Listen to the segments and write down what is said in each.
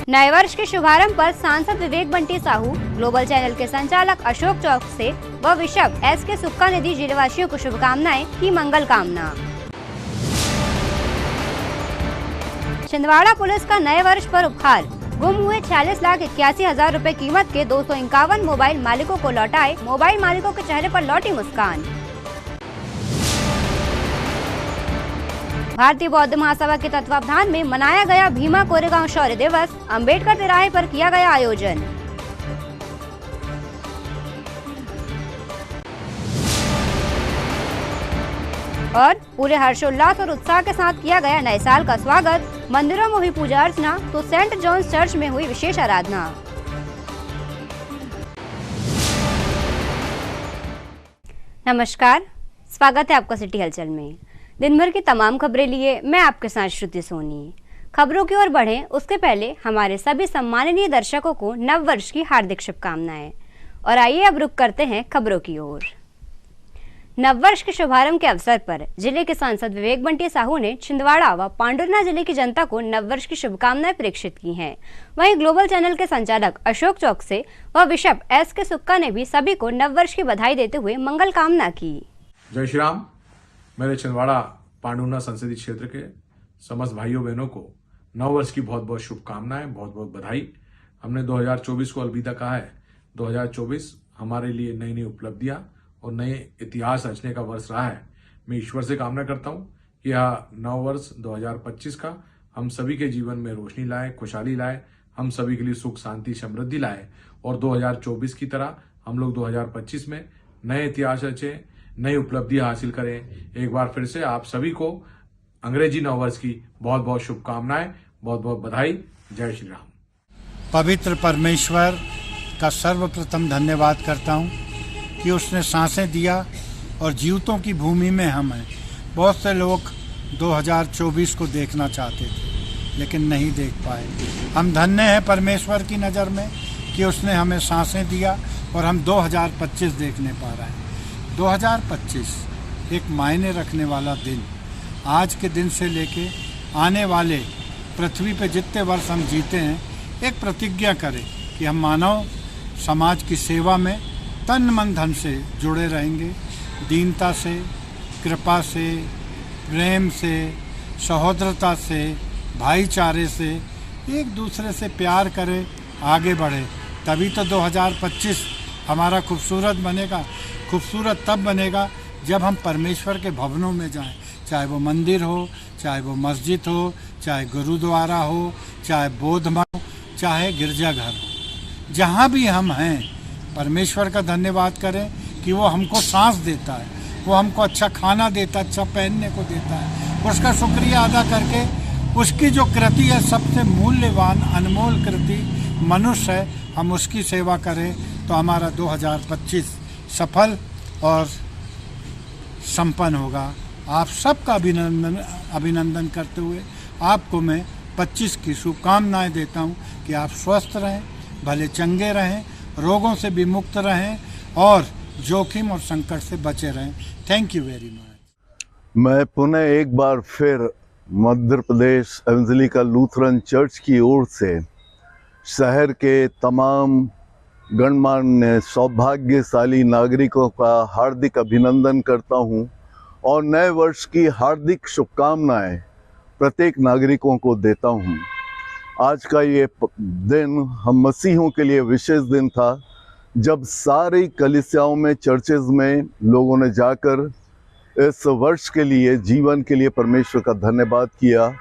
नए वर्ष के शुभारंभ पर सांसद विवेक बंटी साहू, ग्लोबल चैनल के संचालक अशोक चौकसे व विशप SK सुक्का ने दी जिलेवासियों को शुभकामनाएं, की मंगल कामना। छिंदवाड़ा पुलिस का नए वर्ष पर उपहार, गुम हुए 46,81,000 रुपए कीमत के 251 मोबाइल मालिकों को लौटाए, मोबाइल मालिकों के चेहरे पर लौटी मुस्कान। भारतीय बौद्ध महासभा के तत्वावधान में मनाया गया भीमा कोरेगांव शौर्य दिवस, अंबेडकर तिराहे पर किया गया आयोजन। और पूरे हर्षोल्लास और उत्साह के साथ किया गया नए साल का स्वागत, मंदिरों में हुई पूजा अर्चना तो सेंट जॉन्स चर्च में हुई विशेष आराधना। नमस्कार, स्वागत है आपका सिटी हलचल में। दिन भर की तमाम खबरें लिए मैं आपके साथ श्रुति सोनी। खबरों की ओर बढ़ें उसके पहले हमारे सभी सम्माननीय दर्शकों को नव वर्ष की हार्दिक शुभकामनाएं। और आइए अब रुक करते हैं खबरों की ओर। नववर्ष के शुभारंभ के अवसर पर जिले के सांसद विवेक बंटी साहू ने छिंदवाड़ा व पांडुरना जिले की जनता को नववर्ष की शुभकामनाएं प्रेषित की हैं। वहीं ग्लोबल चैनल के संचालक अशोक चौकसे व विशप SK सुक्का ने भी सभी को नववर्ष की बधाई देते हुए मंगल कामना की। जय श्री राम। मेरे छिंदवाड़ा पांडुरना संसदीय क्षेत्र के समस्त भाइयों बहनों को नव वर्ष की बहुत बहुत शुभकामनाएं, बहुत बहुत बधाई। हमने 2024 को अलविदा कहा है। 2024 हमारे लिए नई नई उपलब्धियां और नए इतिहास रचने का वर्ष रहा है। मैं ईश्वर से कामना करता हूं कि यह नव वर्ष 2025 का हम सभी के जीवन में रोशनी लाए, खुशहाली लाए, हम सभी के लिए सुख शांति समृद्धि लाए और 2024 की तरह हम लोग 2025 में नए इतिहास रचे, नई उपलब्धियां हासिल करें। एक बार फिर से आप सभी को अंग्रेजी नव वर्ष की बहुत बहुत शुभकामनाएं, बहुत बहुत बधाई। जय श्री राम। पवित्र परमेश्वर का सर्वप्रथम धन्यवाद करता हूं कि उसने सांसें दिया और जीवतों की भूमि में हम हैं। बहुत से लोग 2024 को देखना चाहते थे लेकिन नहीं देख पाए। हम धन्य हैं परमेश्वर की नज़र में कि उसने हमें सांसें दिया और हम 2025 देखने पा रहे हैं। 2025 एक मायने रखने वाला दिन। आज के दिन से लेके आने वाले पृथ्वी पे जितने वर्ष हम जीते हैं, एक प्रतिज्ञा करें कि हम मानव समाज की सेवा में तन मन धन से जुड़े रहेंगे। दीनता से, कृपा से, प्रेम से, सहोदरता से, भाईचारे से, एक दूसरे से प्यार करें, आगे बढ़े। तभी तो 2025 हमारा खूबसूरत बनेगा। खूबसूरत तब बनेगा जब हम परमेश्वर के भवनों में जाएं, चाहे वो मंदिर हो, चाहे वो मस्जिद हो, चाहे गुरुद्वारा हो, चाहे बौद्ध मठ हो, चाहे गिरजाघर हो। जहाँ भी हम हैं, परमेश्वर का धन्यवाद करें कि वो हमको सांस देता है, वो हमको अच्छा खाना देता है, अच्छा पहनने को देता है। उसका शुक्रिया अदा करके उसकी जो कृति है, सबसे मूल्यवान अनमोल कृति मनुष्य है, हम उसकी सेवा करें तो हमारा 2025 सफल और संपन्न होगा। आप सबका अभिनंदन करते हुए आपको मैं 25 की शुभकामनाएं देता हूं कि आप स्वस्थ रहें, भले चंगे रहें, रोगों से भी मुक्त रहें और जोखिम और संकट से बचे रहें। Thank you very much. मैं पुनः एक बार फिर Madhya Pradesh evangelical Lutheran church की ओर से शहर के तमाम गणमान्य सौभाग्यशाली नागरिकों का हार्दिक अभिनंदन करता हूं और नए वर्ष की हार्दिक शुभकामनाएं प्रत्येक नागरिकों को देता हूं। आज का ये दिन हम मसीहों के लिए विशेष दिन था, जब सारी कलीसियाओं में, चर्चेज में लोगों ने जाकर इस वर्ष के लिए, जीवन के लिए परमेश्वर का धन्यवाद किया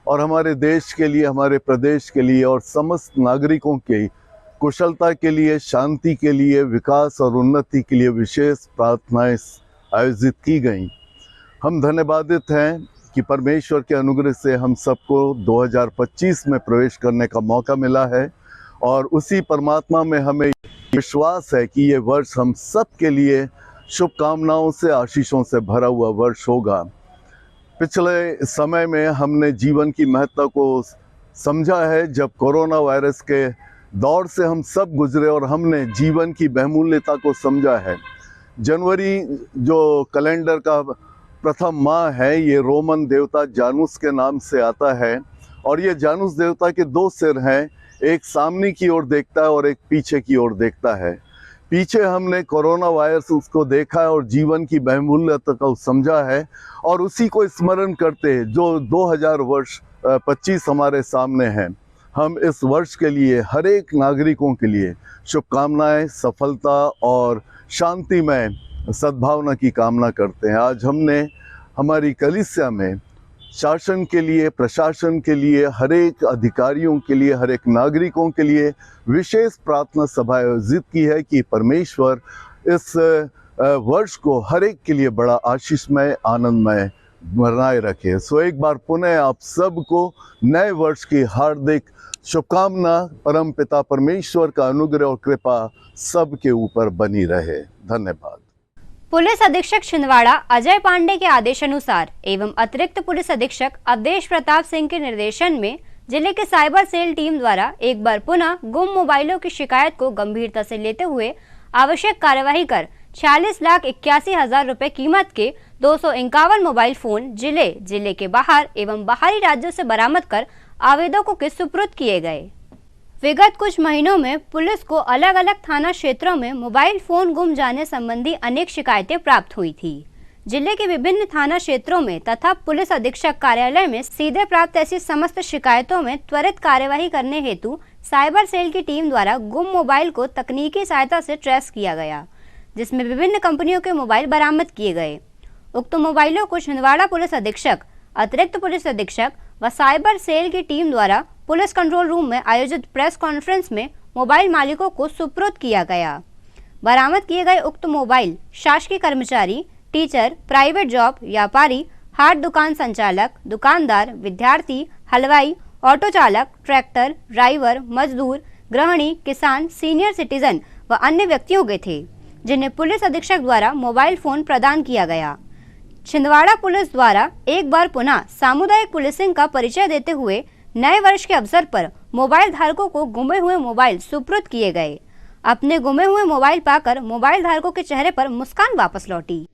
और हमारे देश के लिए, हमारे प्रदेश के लिए और समस्त नागरिकों के कुशलता के लिए, शांति के लिए, विकास और उन्नति के लिए विशेष प्रार्थनाएं आयोजित की गईं। हम धन्यवादित हैं कि परमेश्वर के अनुग्रह से हम सबको 2025 में प्रवेश करने का मौका मिला है और उसी परमात्मा में हमें विश्वास है कि ये वर्ष हम सब के लिए शुभकामनाओं से, आशीषों से भरा हुआ वर्ष होगा। पिछले समय में हमने जीवन की महत्ता को समझा है, जब कोरोना वायरस के दौर से हम सब गुजरे और हमने जीवन की बहुमूल्यता को समझा है। जनवरी जो कैलेंडर का प्रथम माह है, ये रोमन देवता जानूस के नाम से आता है और ये जानूस देवता के दो सिर हैं, एक सामने की ओर देखता है और एक पीछे की ओर देखता है। पीछे हमने कोरोना वायरस उसको देखा है और जीवन की बहुमूल्यता को समझा है और उसी को स्मरण करते हैं जो 2025 हमारे सामने है। हम इस वर्ष के लिए हर एक नागरिकों के लिए शुभकामनाएं, सफलता और शांतिमय सद्भावना की कामना करते हैं। आज हमने हमारी कलीसिया में शासन के लिए, प्रशासन के लिए, हर एक अधिकारियों के लिए, हर एक नागरिकों के लिए विशेष प्रार्थना सभा आयोजित की है कि परमेश्वर इस वर्ष को हर एक के लिए बड़ा आशीषमय, आनंदमय बनाए रखे। सो एक बार पुनः आप सबको नए वर्ष की हार्दिक शुभकामना। परम पिता परमेश्वर का अनुग्रह और कृपा सबके ऊपर बनी रहे। धन्यवाद। पुलिस अधीक्षक छिंदवाड़ा अजय पांडे के आदेशानुसार एवं अतिरिक्त पुलिस अधीक्षक अवधेश प्रताप सिंह के निर्देशन में जिले के साइबर सेल टीम द्वारा एक बार पुनः गुम मोबाइलों की शिकायत को गंभीरता से लेते हुए आवश्यक कार्यवाही कर 46,81,000 रुपए कीमत के 251 मोबाइल फोन जिले के बाहर एवं बाहरी राज्यों से बरामद कर आवेदकों के सुपुर्द किए गए। विगत कुछ महीनों में पुलिस को अलग अलग थाना क्षेत्रों में मोबाइल फोन गुम जाने संबंधी अनेक शिकायतें प्राप्त हुई थी। जिले के विभिन्न थाना क्षेत्रों में तथा पुलिस अधीक्षक कार्यालय में सीधे प्राप्त ऐसी समस्त शिकायतों में त्वरित कार्यवाही करने हेतु साइबर सेल की टीम द्वारा गुम मोबाइल को तकनीकी सहायता से ट्रेस किया गया, जिसमें विभिन्न कंपनियों के मोबाइल बरामद किए गए। उक्त मोबाइलों को छिंदवाड़ा पुलिस अधीक्षक, अतिरिक्त पुलिस अधीक्षक व साइबर सेल की टीम द्वारा पुलिस कंट्रोल रूम में आयोजित प्रेस कॉन्फ्रेंस में मोबाइल मालिकों को सुपुर्द किया गया। बरामद किए गए उक्त मोबाइल शासकीय कर्मचारी, टीचर, प्राइवेट जॉब, व्यापारी, हाट दुकान संचालक, दुकानदार, विद्यार्थी, हलवाई, ऑटो चालक, ट्रैक्टर, ड्राइवर, मजदूर, गृहिणी, किसान, सीनियर सिटीजन व अन्य व्यक्तियों के थे, जिन्हें पुलिस अधीक्षक द्वारा मोबाइल फोन प्रदान किया गया। छिंदवाड़ा पुलिस द्वारा एक बार पुनः सामुदायिक पुलिसिंग का परिचय देते हुए नए वर्ष के अवसर पर मोबाइल धारकों को गुमे हुए मोबाइल सुपुर्द किए गए। अपने गुमे हुए मोबाइल पाकर मोबाइल धारकों के चेहरे पर मुस्कान वापस लौटी।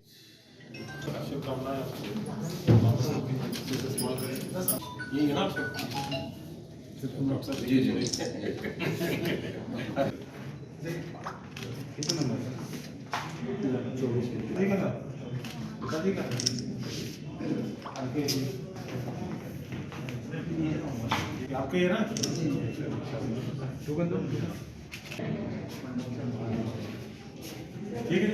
आपके ये ना ठीक है।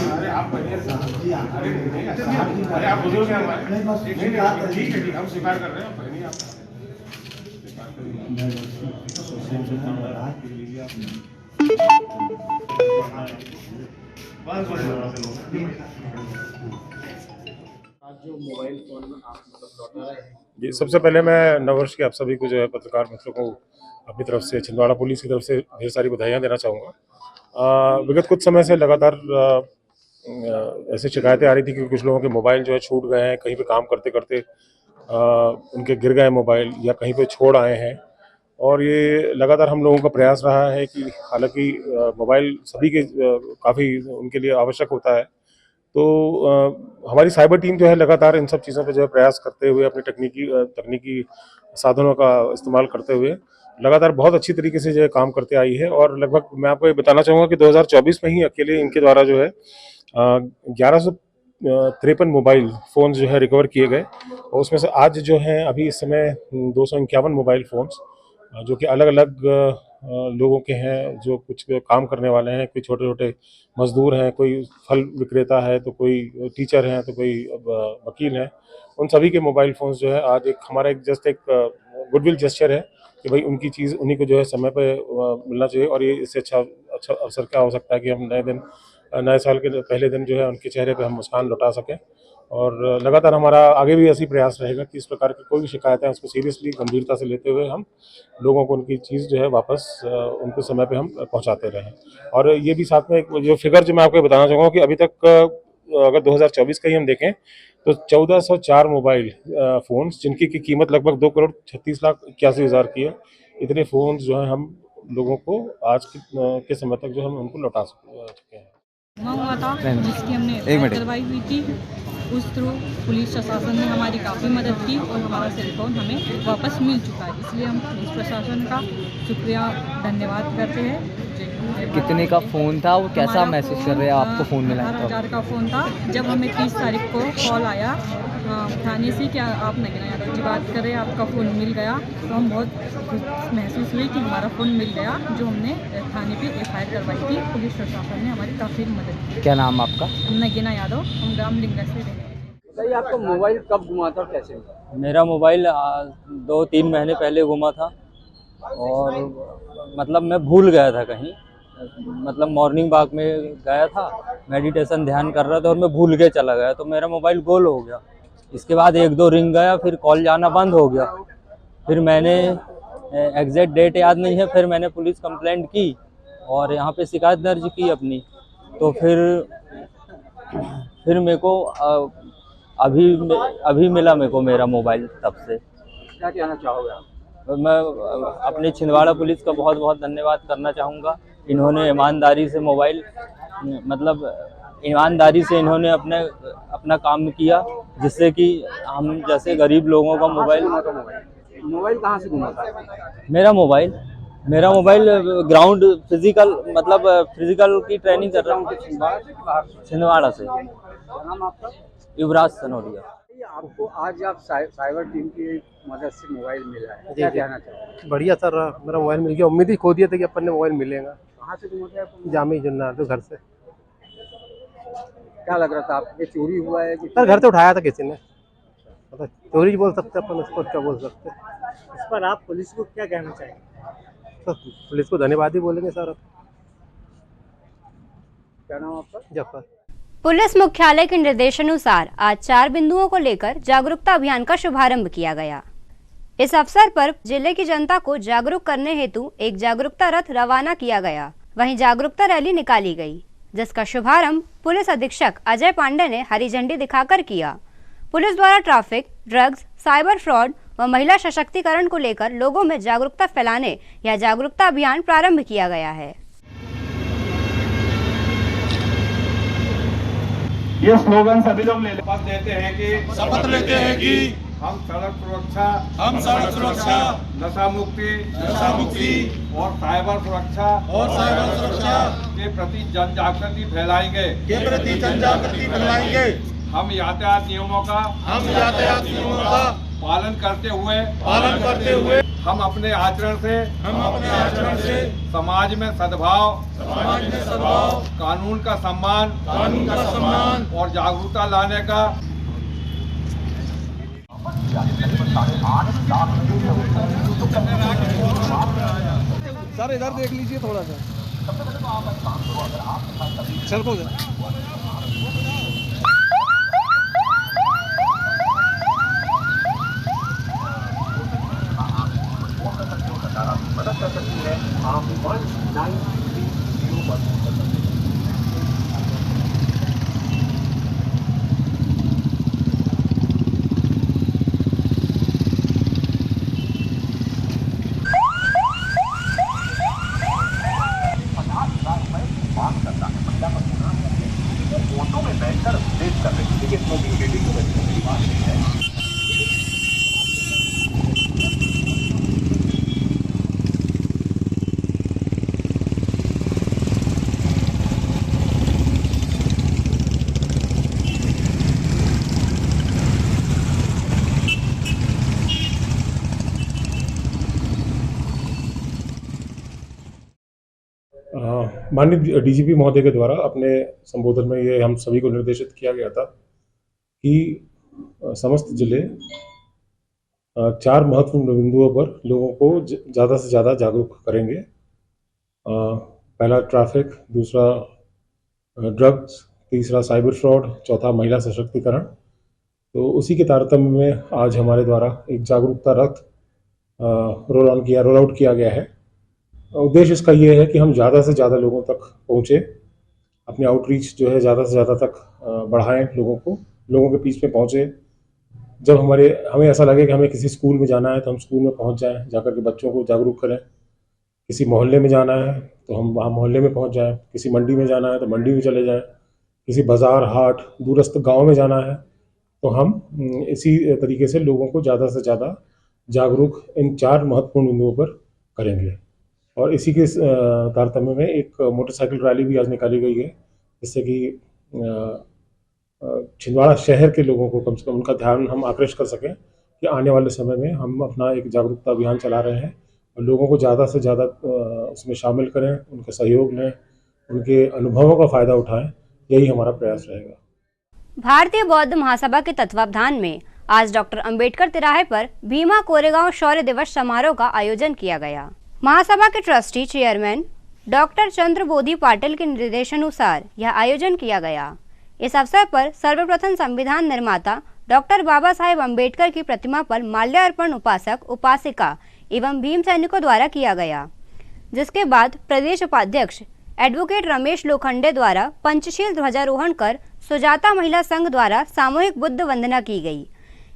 अरे आप अरे आप बुजुर्ग हैं हमारे। ठीक है, हम स्वीकार कर रहे हैं। पहले आप जी, सबसे पहले मैं नववर्ष की आप सभी को जो है पत्रकार मित्रों को अपनी तरफ से, छिंदवाड़ा पुलिस की तरफ से ढेर सारी बधाइयाँ देना चाहूँगा। विगत कुछ समय से लगातार ऐसी शिकायतें आ रही थी कि कुछ लोगों के मोबाइल जो है छूट गए हैं, कहीं पे काम करते करते उनके गिर गए मोबाइल या कहीं पे छोड़ आए हैं। और ये लगातार हम लोगों का प्रयास रहा है कि हालांकि मोबाइल सभी के काफ़ी उनके लिए आवश्यक होता है, तो हमारी साइबर टीम जो है लगातार इन सब चीज़ों पे जो है प्रयास करते हुए, अपने तकनीकी साधनों का इस्तेमाल करते हुए लगातार बहुत अच्छी तरीके से जो है काम करते आई है। और लगभग मैं आपको ये बताना चाहूँगा कि 2024 में ही अकेले इनके द्वारा जो है 1153 मोबाइल फ़ोन जो है रिकवर किए गए। और उसमें से आज जो है अभी इस समय 251 मोबाइल फ़ोन्स जो कि अलग अलग लोगों के हैं, जो कुछ काम करने वाले हैं, कोई छोटे छोटे मजदूर हैं, कोई फल विक्रेता है, तो कोई टीचर हैं, तो कोई वकील हैं। उन सभी के मोबाइल फ़ोन्स जो है आज एक हमारा एक गुडविल जेस्चर है कि भाई उनकी चीज़ उन्हीं को जो है समय पे मिलना चाहिए। और ये इससे अच्छा अवसर क्या हो सकता है कि हम नए साल के पहले दिन जो है उनके चेहरे पे हम मुस्कान लौटा सकें। और लगातार हमारा आगे भी ऐसी प्रयास रहेगा कि इस प्रकार की कोई भी शिकायत है उसको सीरियसली, गंभीरता से लेते हुए हम लोगों को उनकी चीज़ जो है वापस उनके समय पे हम पहुंचाते रहें। और ये भी साथ में एक जो फिगर जो मैं आपको बताना चाहूँगा कि अभी तक अगर 2024 का ही हम देखें तो 1404 मोबाइल फ़ोन्स जिनकी की कीमत लगभग 2,36,81,000 की है, इतने फ़ोन्स जो है हम लोगों को आज के समय तक जो हम उनको लौटा चुके हैं। हुआ था जिसकी हमने कार्रवाई हुई थी उस थ्रू पुलिस प्रशासन ने हमारी काफ़ी मदद की और हमारा सेल फ़ोन हमें वापस मिल चुका है। इसलिए हम पुलिस प्रशासन का शुक्रिया धन्यवाद करते हैं। कितने का फ़ोन था, वो कैसा हमारा महसूस कर रहे हैं आपको फ़ोन मिला है 18,000 का फ़ोन था। जब हमें 30 तारीख को कॉल आया थाने से, क्या आप नगीना यादव जी बात कर रहे हैं, आपका फ़ोन मिल गया, तो हम बहुत खुश महसूस हुई कि हमारा फ़ोन मिल गया, जो हमने थाने पे FIR करवाई थी। पुलिस प्रशासन ने हमारी काफ़ी मदद की। क्या नाम आपका? नगीना यादव, हम ग्राम लिंगा से रहते हैं। सही, आपका मोबाइल कब घुमा था और कैसे हुआ? मेरा मोबाइल 2-3 महीने पहले घुमा था और मतलब मैं भूल गया था कहीं, मतलब मॉर्निंग वॉक में गया था, मेडिटेशन ध्यान कर रहा था और मैं भूल के चला गया, तो मेरा मोबाइल गोल हो गया। इसके बाद 1-2 रिंग गया, फिर कॉल जाना बंद हो गया। फिर मैंने एग्जैक्ट डेट याद नहीं है, फिर मैंने पुलिस कंप्लेंट की और यहाँ पे शिकायत दर्ज की अपनी। तो फिर मेरे को अभी मिला मेरे को मेरा मोबाइल तब से। क्या कहना चाहोगे आप? मैं अपने छिंदवाड़ा पुलिस का बहुत बहुत धन्यवाद करना चाहूँगा। इन्होंने ईमानदारी से मोबाइल ईमानदारी से इन्होंने अपना काम किया, जिससे कि हम जैसे गरीब लोगों का मोबाइल कहाँ से घुमा था? मेरा मोबाइल ग्राउंड फिजिकल की ट्रेनिंग कर रहा हूँ छिंदवाड़ा से। क्या नाम आपका? युवराज सनोरिया। आपको आज आप साइबर टीम की मदद से मोबाइल मिला है, क्या कहना चाहोगे? बढ़िया सर, मेरा मोबाइल मिल गया। उम्मीद ही खो दिया था कि अपन ने मोबाइल मिलेगा। कहाँ से घुमा था आपको? जामे जुन्ना तो घर से। क्या लग रहा था आपको? चोरी हुआ है कि सर घर से उठाया था किसी ने, मतलब चोरी बोल सकते अपन उसको, क्या बोल सकते। इस पर आप पुलिस को क्या कहना चाहेंगे? सर पुलिस को धन्यवाद ही बोलेंगे सर। क्या नाम आपका? जफर। पुलिस मुख्यालय के निर्देशानुसार आज 4 बिंदुओं को लेकर जागरूकता अभियान का शुभारंभ किया गया। इस अवसर पर जिले की जनता को जागरूक करने हेतु एक जागरूकता रथ रवाना किया गया। वहीं जागरूकता रैली निकाली गई, जिसका शुभारंभ पुलिस अधीक्षक अजय पांडे ने हरी झंडी दिखाकर किया। पुलिस द्वारा ट्रैफिक, ड्रग्स, साइबर फ्रॉड व महिला सशक्तिकरण को लेकर लोगों में जागरूकता फैलाने या जागरूकता अभियान प्रारंभ किया गया है। ये स्लोगन सभी लोग शपथ लेते हैं कि हम सड़क सुरक्षा, नशा मुक्ति और साइबर सुरक्षा के प्रति जन जागृति फैलाएंगे। हम यातायात नियमों का पालन करते हुए हम अपने आचरण से समाज में सद्भाव, कानून का सम्मान और जागरूकता लाने का सर इधर देख लीजिए थोड़ा सा। माननीय डीजीपी महोदय के द्वारा अपने संबोधन में ये हम सभी को निर्देशित किया गया था कि समस्त जिले 4 महत्वपूर्ण बिंदुओं पर लोगों को ज़्यादा से ज़्यादा जागरूक करेंगे। पहला ट्रैफिक, दूसरा ड्रग्स, तीसरा साइबर फ्रॉड, चौथा महिला सशक्तिकरण। तो उसी के तारतम्य में आज हमारे द्वारा एक जागरूकता रथ रोल आउट किया गया है। उद्देश्य इसका ये है कि हम ज़्यादा से ज़्यादा लोगों तक पहुँचे, अपनी आउटरीच जो है ज़्यादा से ज़्यादा तक बढ़ाएं, लोगों के बीच में पहुँचे। जब हमें ऐसा लगे कि हमें किसी स्कूल में जाना है तो हम स्कूल में पहुँच जाएं, जाकर के बच्चों को जागरूक करें। किसी मोहल्ले में जाना है तो हम वहाँ मोहल्ले में पहुँच जाएं। किसी मंडी में जाना है तो मंडी में चले जाएं। किसी बाज़ार, हाट, दूरस्थ गाँव में जाना है तो हम इसी तरीके से लोगों को ज़्यादा से ज़्यादा जागरूक इन 4 महत्वपूर्ण बिंदुओं पर करेंगे। और इसी के तारतम्य में एक मोटरसाइकिल रैली भी आज निकाली गई है, जिससे कि छिंदवाड़ा शहर के लोगों को कम से कम उनका ध्यान हम आकृष्ट कर सकें कि आने वाले समय में हम अपना एक जागरूकता अभियान चला रहे हैं और लोगों को ज़्यादा से ज़्यादा उसमें शामिल करें, उनका सहयोग लें, उनके अनुभवों का फ़ायदा उठाएं, यही हमारा प्रयास रहेगा। भारतीय बौद्ध महासभा के तत्वावधान में आज डॉक्टर अंबेडकर तिराहे पर भीमा कोरेगांव शौर्य दिवस समारोह का आयोजन किया गया। महासभा के ट्रस्टी चेयरमैन डॉक्टर चंद्रबोधि पाटिल के निर्देशानुसार यह आयोजन किया गया। इस अवसर पर सर्वप्रथम संविधान निर्माता डॉक्टर बाबा साहेब अम्बेडकर की प्रतिमा पर माल्यार्पण उपासक उपासिका एवं भीम सैनिकों द्वारा किया गया, जिसके बाद प्रदेश उपाध्यक्ष एडवोकेट रमेश लोखंडे द्वारा पंचशील ध्वजारोहण कर सुजाता महिला संघ द्वारा सामूहिक बुद्ध वंदना की गई।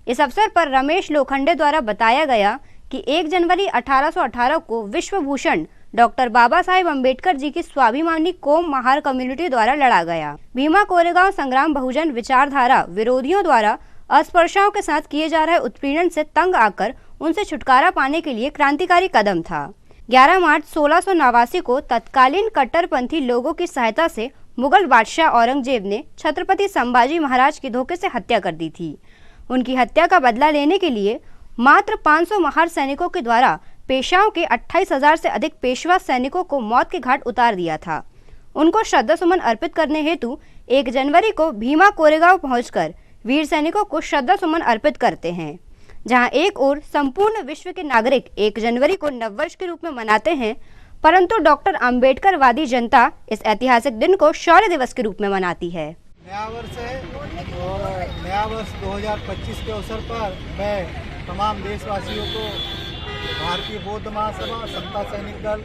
इस अवसर पर रमेश लोखंडे द्वारा बताया गया कि 1 जनवरी 1818 को विश्व भूषण डॉक्टर बाबा साहेब अम्बेडकर जी की स्वाभिमानी कोम महार कम्युनिटी द्वारा लड़ा गया। भीमा कोरेगांव संग्राम बहुजन विचारधारा विरोधियों द्वारा अस्पृश्यों के साथ किए जा रहे उत्पीड़न से तंग आकर उनसे छुटकारा पाने के लिए क्रांतिकारी कदम था। 11 मार्च 1689 को तत्कालीन कट्टरपंथी लोगों की सहायता से मुगल बादशाह औरंगजेब ने छत्रपति संभाजी महाराज की धोखे से हत्या कर दी थी। उनकी हत्या का बदला लेने के लिए मात्र 500 महार सैनिकों के द्वारा पेशवाओं के 28,000 से अधिक पेशवा सैनिकों को मौत के घाट उतार दिया था। उनको श्रद्धा सुमन अर्पित करने हेतु 1 जनवरी को भीमा कोरेगांव पहुंचकर वीर सैनिकों को श्रद्धा सुमन अर्पित करते हैं। जहां एक ओर संपूर्ण विश्व के नागरिक 1 जनवरी को नववर्ष के रूप में मनाते हैं, परंतु डॉक्टर अंबेडकर वादी जनता इस ऐतिहासिक दिन को शौर्य दिवस के रूप में मनाती है। नया वर्ष है और नया वर्ष 2025 के अवसर पर मैं तमाम देशवासियों को भारतीय बौद्ध महासभा, समता सैनिक दल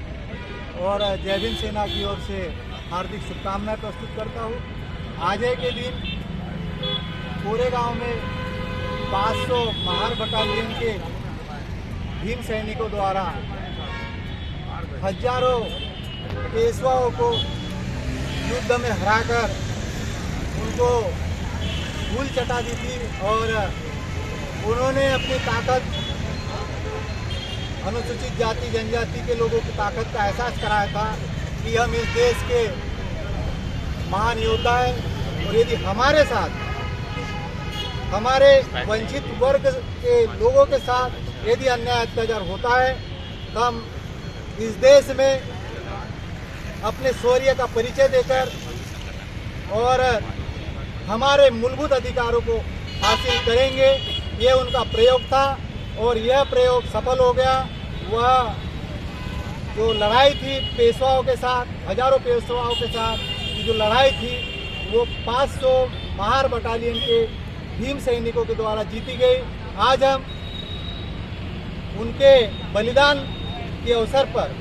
और जय भीम सेना की ओर से हार्दिक शुभकामनाएं प्रस्तुत करता हूँ। आज के दिन कोरेगांव में 500 महार बटालियन के भीम सैनिकों द्वारा हजारों पेशवाओं को युद्ध में हराकर उनको धूल चटा दी थी और उन्होंने अपनी ताकत अनुसूचित जाति जनजाति के लोगों की ताकत का एहसास कराया था कि हम इस देश के महान योद्धा हैं और यदि हमारे साथ हमारे वंचित वर्ग के लोगों के साथ यदि अन्याय अत्याचार होता है तो हम इस देश में अपने शौर्य का परिचय देकर और हमारे मूलभूत अधिकारों को हासिल करेंगे। ये उनका प्रयोग था और यह प्रयोग सफल हो गया। वह जो लड़ाई थी पेशवाओं के साथ, हजारों पेशवाओं के साथ की जो लड़ाई थी वो 500 महार बटालियन के भीम सैनिकों के द्वारा जीती गई। आज हम उनके बलिदान के अवसर पर,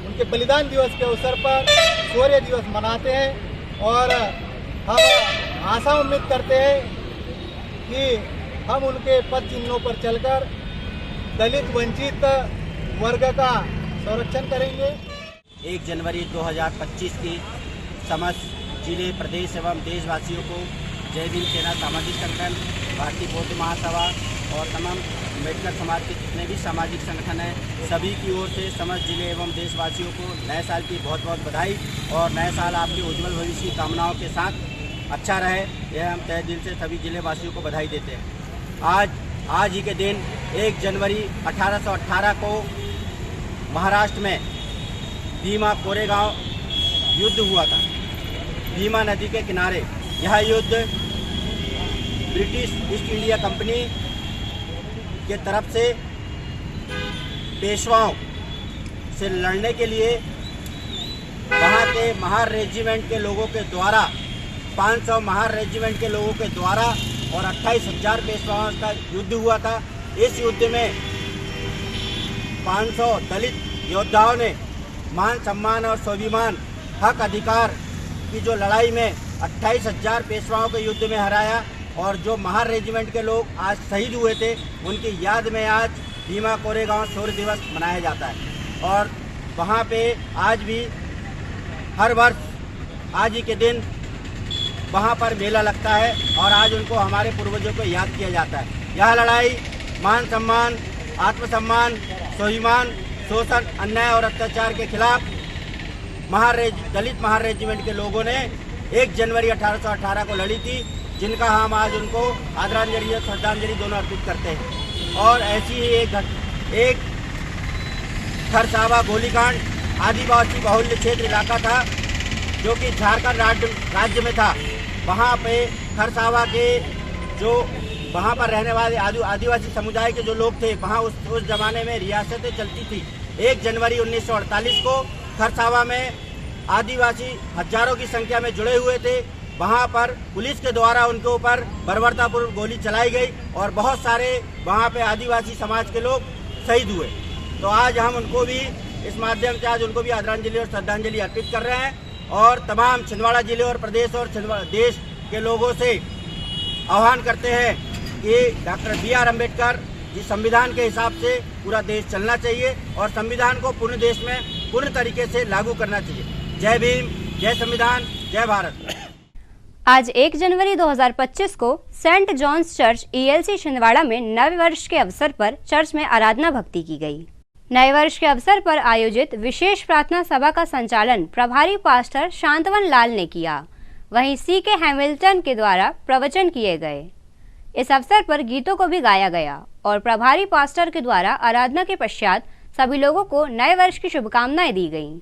उनके बलिदान दिवस के अवसर पर शौर्य दिवस मनाते हैं और हम आशा उम्मीद करते हैं कि हम उनके पद चिन्हों पर चलकर दलित वंचित वर्ग का संरक्षण करेंगे। 1 जनवरी 2025 की समस्त जिले, प्रदेश एवं देशवासियों को जय भीम सेना सामाजिक संगठन, भारतीय बौद्ध महासभा और तमाम अम्बेडकर समाज के जितने भी सामाजिक संगठन हैं, सभी की ओर से समस्त जिले एवं देशवासियों को नए साल की बहुत बहुत बधाई और नए साल आपके उज्जवल भविष्य की कामनाओं के साथ अच्छा रहे, यह हम तहे दिल से सभी जिले वासियों को बधाई देते हैं। आज ही के दिन 1 जनवरी 1818 को महाराष्ट्र में भीमा कोरेगांव युद्ध हुआ था, भीमा नदी के किनारे। यह युद्ध ब्रिटिश ईस्ट इंडिया कंपनी के तरफ से पेशवाओं से लड़ने के लिए वहाँ के महार रेजिमेंट के लोगों के द्वारा, 500 महार रेजिमेंट के लोगों के द्वारा और 28,000 पेशवाओं का युद्ध हुआ था। इस युद्ध में 500 दलित योद्धाओं ने मान सम्मान और स्वाभिमान हक अधिकार की जो लड़ाई में 28,000 पेशवाओं के युद्ध में हराया और जो महार रेजिमेंट के लोग आज शहीद हुए थे उनकी याद में आज भीमा कोरेगांव शौर्य दिवस मनाया जाता है। और वहाँ पे आज भी हर वर्ष आज ही के दिन वहाँ पर मेला लगता है और आज उनको हमारे पूर्वजों को याद किया जाता है। यह लड़ाई मान सम्मान, आत्मसम्मान, स्वाभिमान, शोषण, अन्याय और अत्याचार के खिलाफ दलित महार रेजिमेंट के लोगों ने 1 जनवरी 1818 को लड़ी थी, जिनका हम आज उनको आदरांजलि और श्रद्धांजलि दोनों अर्पित करते हैं। और ऐसी ही एक खरसावा गोलीकांड आदिवासी बाहुल्य क्षेत्र इलाका था जो कि झारखंड राज्य में था। वहाँ पे खरसावा के जो वहाँ पर रहने वाले आदिवासी समुदाय के जो लोग थे, वहाँ उस जमाने में रियासतें चलती थी। 1 जनवरी 1948 को खरसावा में आदिवासी हजारों की संख्या में जुड़े हुए थे। वहाँ पर पुलिस के द्वारा उनके ऊपर बर्बरतापूर्वक गोली चलाई गई और बहुत सारे वहाँ पे आदिवासी समाज के लोग शहीद हुए। तो आज हम उनको भी इस माध्यम से आज उनको भी आदरांजलि और श्रद्धांजलि अर्पित कर रहे हैं और तमाम छिंदवाड़ा जिले और प्रदेश और देश के लोगों से आह्वान करते हैं कि डॉक्टर BR अम्बेडकर जी संविधान के हिसाब से पूरा देश चलना चाहिए और संविधान को पूर्ण देश में पूर्ण तरीके से लागू करना चाहिए। जय भीम, जय संविधान, जय भारत। आज 1 जनवरी 2025 को saint John's church ELC Chhindwara में नए वर्ष के अवसर पर चर्च में आराधना भक्ति की गई। नए वर्ष के अवसर पर आयोजित विशेष प्रार्थना सभा का संचालन प्रभारी पास्टर शांतवन लाल ने किया। वहीं CK हैमिल्टन के द्वारा प्रवचन किए गए। इस अवसर पर गीतों को भी गाया गया और प्रभारी पास्टर के द्वारा आराधना के पश्चात सभी लोगों को नए वर्ष की शुभकामनाएं दी गईं।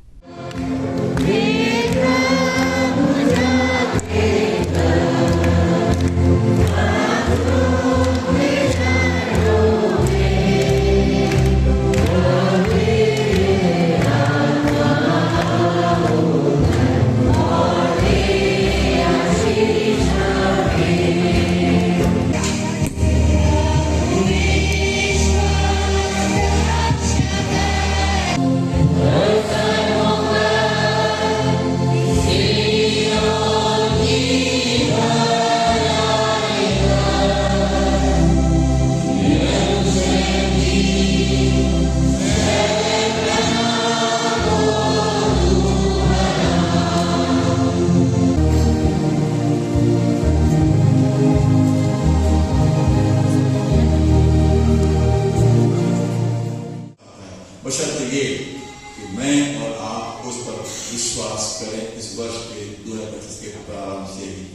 बशर्ते ये कि मैं और आप उस पर विश्वास करें। इस वर्ष के 2025 के प्रारंभ से ही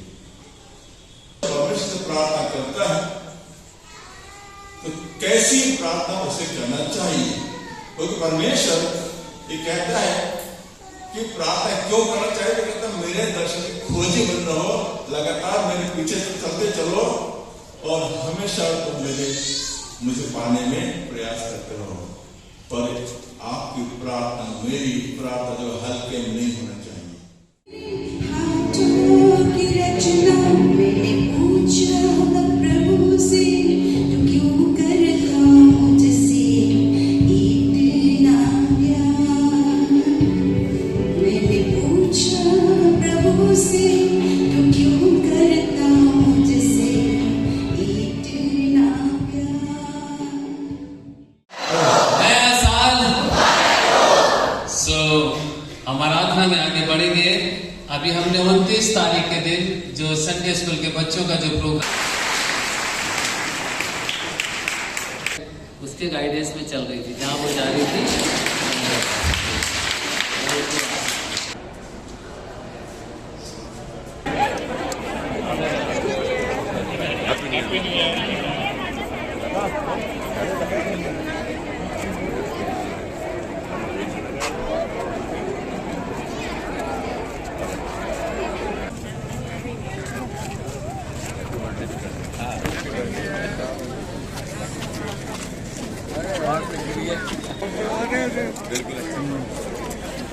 परमेश्वर से प्रार्थना करता है तो कैसी प्रार्थना उसे करना चाहिए, क्योंकि परमेश्वर ये कहता है कि प्रार्थना क्यों करना चाहिए। तो कहता है मेरे दर्शन की खोजी बन रहो, लगातार मेरे पीछे चलते चलो और हमेशा तुम मुझे पाने में प्रयास करते रहो। पर आपकी प्रार्थना, मेरी प्रार्थना जो हल्के में नहीं होना चाहिए। हाथों की रचना मैंने पूछा प्रभु से, तू क्यों करता मुझसे इतना प्यार। मैंने पूछा प्रभु से, तू क्यों करता मुझसे इतना प्यार। हम आराधना में आगे बढ़ेंगे। अभी हमने 29 तारीख के दिन जो संडे स्कूल के बच्चों का जो प्रोग्राम उसके गाइडेंस में चल रही थी, जहाँ वो जा रही थी।